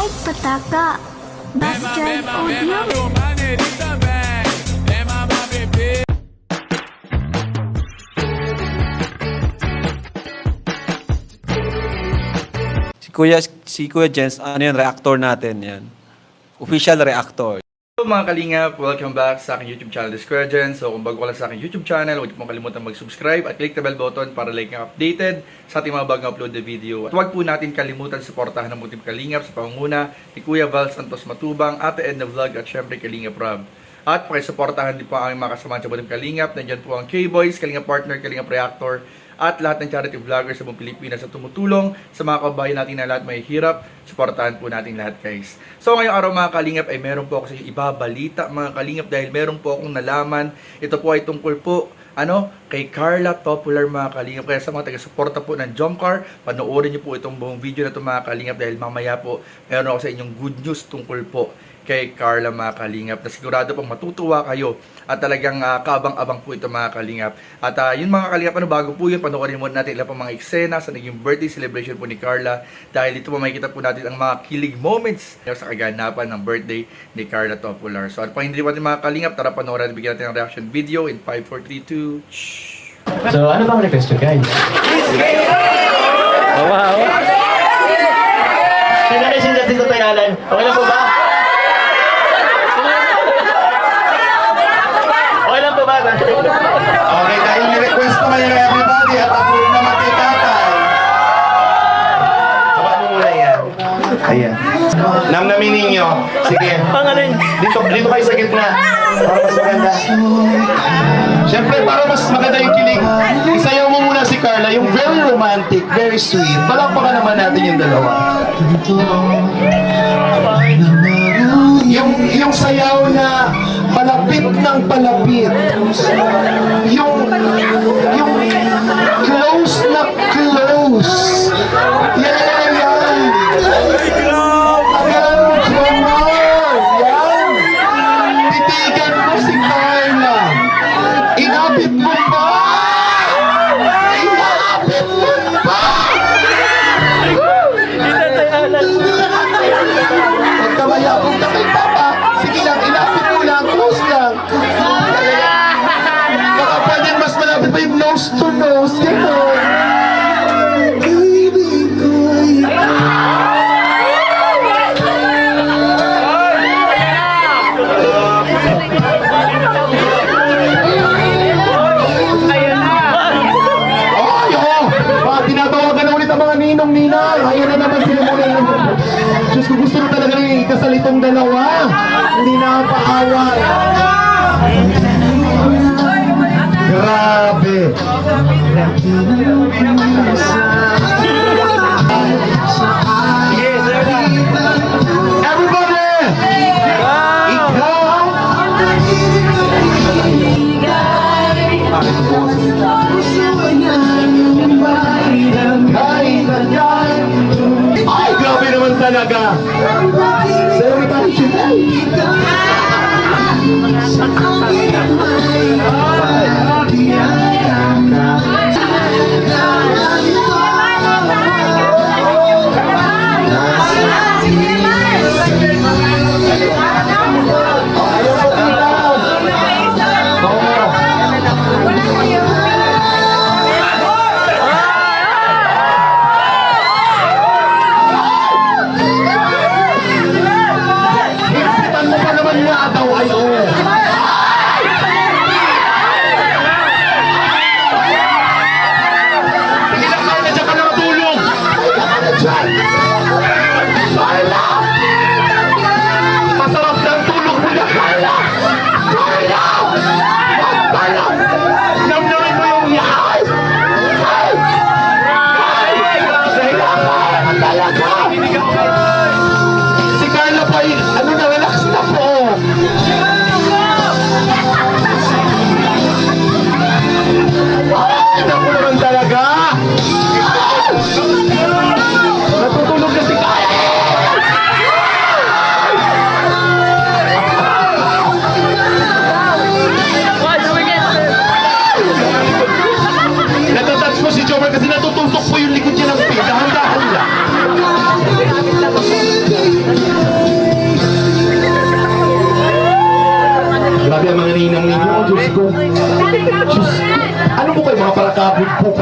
Mike Pataka, Bastian Audio. Si Kuya Jens, ano yun, reactor natin yan. Official reactor. Hello mga kalingap, welcome back sa aking YouTube channel, The Square Gen. So kung bago ka lang sa aking YouTube channel, huwag mong kalimutan mag-subscribe at click the bell button para like ang updated sa ating mga bagong upload na video. At huwag po natin kalimutan suportahan ng Team Kalingap sa pangunguna ni Kuya Val Santos Matubang, Ate Edna Vlog at syempre Kalingap Rob. At pakisuportahan din po ang aming mga kasamahan sa Team Kalingap. Nandiyan po ang K-Boys, Kalingap Partner, Kalingap Reactor, at lahat ng charity vloggers sa buong Pilipinas na tumutulong sa mga kababayan natin na lahat may hirap. Suportahan po natin lahat, guys. So ngayong araw mga kalingap ay meron po ako sa ibabalita mga kalingap dahil meron po akong nalaman. Ito po ay tungkol po kay Carla Popular mga kalingap. Kaya sa mga taga-suporta po ng Jomcar, panoorin niyo po itong buong video na ito mga kalingap dahil mamaya po meron ako sa inyong good news tungkol po kay Carla mga kalingap na sigurado pong matutuwa kayo at talagang kaabang-abang po ito mga kalingap. At yun mga kalingap, bago po yun, panoorin muna natin ilang pang mga eksena sa naging birthday celebration po ni Carla dahil dito po makikita po natin ang mga kilig moments sa kaganapan ng birthday ni Carla Popular. So at pang hindi natin mga kalingap, tara panoorin at bigyan natin ng reaction video in 5, 4, 3, 2, So, ano bang request nyo, guys? Wow! Congratulations natin sa Tayalan. Okay lang po ba? Okay lang po ba? Okay, dahil ni-request naman yung everybody at ako naman kay tatay. Baba mo muna yan. Ayan. Namnamin ninyo. Sige. Pangalan. Dito kayo sa gitna. Para mas maganda. Siyempre, para mas maganda yung kilig, isayaw mo muna si Carla, yung very romantic, very sweet. Palakpakan naman natin yung dalawa. Yung sayaw na palapit ng palapit. Yung close na close. Yan. Yan. Titigan mo si Carla. Inapit mo pa! Inapit mo pa! Magkamayabong na kay Papa. Sige lang, inapit mo lang. Close lang. Baka pwede mas malapit pa yung nose to nose. Ganon. Baby ko. Tinatawagan na ulit ang mga ninong-ninang. Ayan na naman sila muna. Diyos ko, gusto na talaga rin ikasal itong dalawa. Hindi na paaway. Grabe. Everybody! Ikaw! Ay, grabe naman talaga. Sorry tayo siya. Higpitan mo pa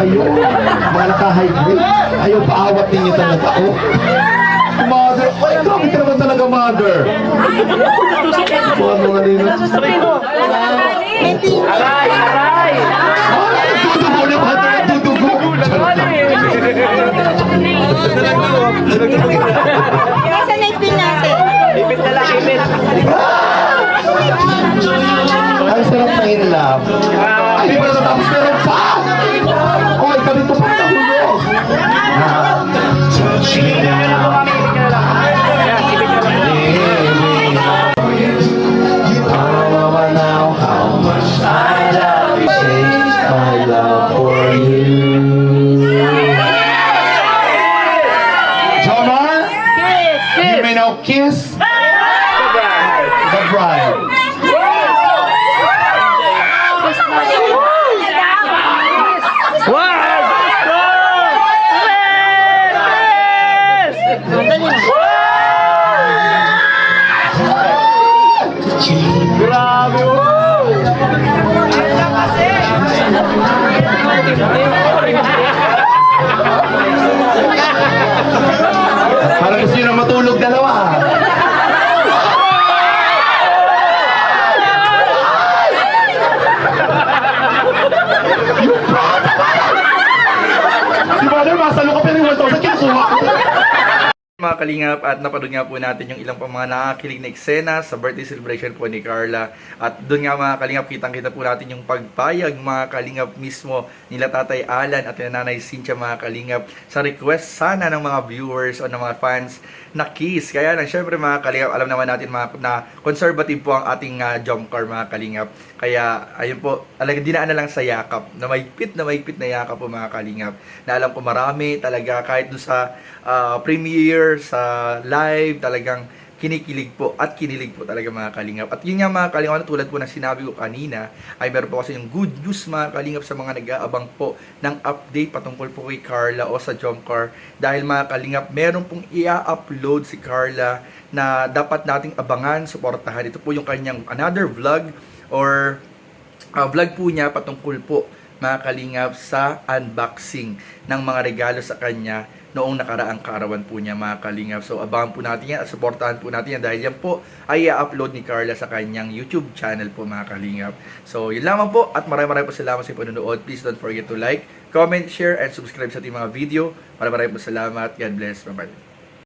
kayo. Mga naka-hybrid. Ayaw paawat ninyo talaga. Oh. Mother. Ay, grabe ka naman talaga, mother. Mga nino. Aray! Nagdudugo na, mother. Nagdudugo. Nasa naipin natin. Ipit na lang, ipit. Ang sarap na in love. Ay, di ba natatapos meron pa? Oy, ganito pa nahulog. Touch me now. You know now how much I love you. Change my love for you. Jomar, you may now kiss the bride. Parang gusto nyo na matulog dalawa. Si Mother, masalo ka pero yung 1,000 kinukuha ko. Mga kalingap, at napanood nga po natin yung ilang pang mga nakakilig na eksena sa birthday celebration po ni Carla. At doon nga mga kalingap, kitang-kita po natin yung pagpayag mga kalingap mismo nila Tatay Alan at Nanay Cynthia mga kalingap sa request sana ng mga viewers o ng mga fans na kiss. Kaya lang, syempre mga kalingap, alam naman natin na conservative po ang ating jump car mga kalingap. Kaya, ayun po, dinaan na lang sa yakap, na mahigpit na yakap po mga kalingap. Na alam ko marami talaga, kahit doon sa premiere, sa live, talagang kinikilig po at kinilig po talaga mga kalingap. At yun nga mga kalingap, tulad po ng sinabi ko kanina, ay meron po kasi yung good news mga kalingap sa mga nag-aabang po ng update patungkol po kay Carla o sa jump car. Dahil mga kalingap, meron pong i-upload si Carla na dapat nating abangan, suportahan. Ito po yung kanyang another vlog or vlog po niya patungkol po mga kalingap sa unboxing ng mga regalo sa kanya noong nakaraang kaarawan po niya mga kalingap. So abangan po natin yan at supportahan po natin yan dahil yan po ay i-upload ni Carla sa kanyang YouTube channel po mga kalingap. So yun lamang po at maraming po salamat sa panonood. Please don't forget to like, comment, share, and subscribe sa ating mga video. Maraming po salamat. God bless. Bye-bye.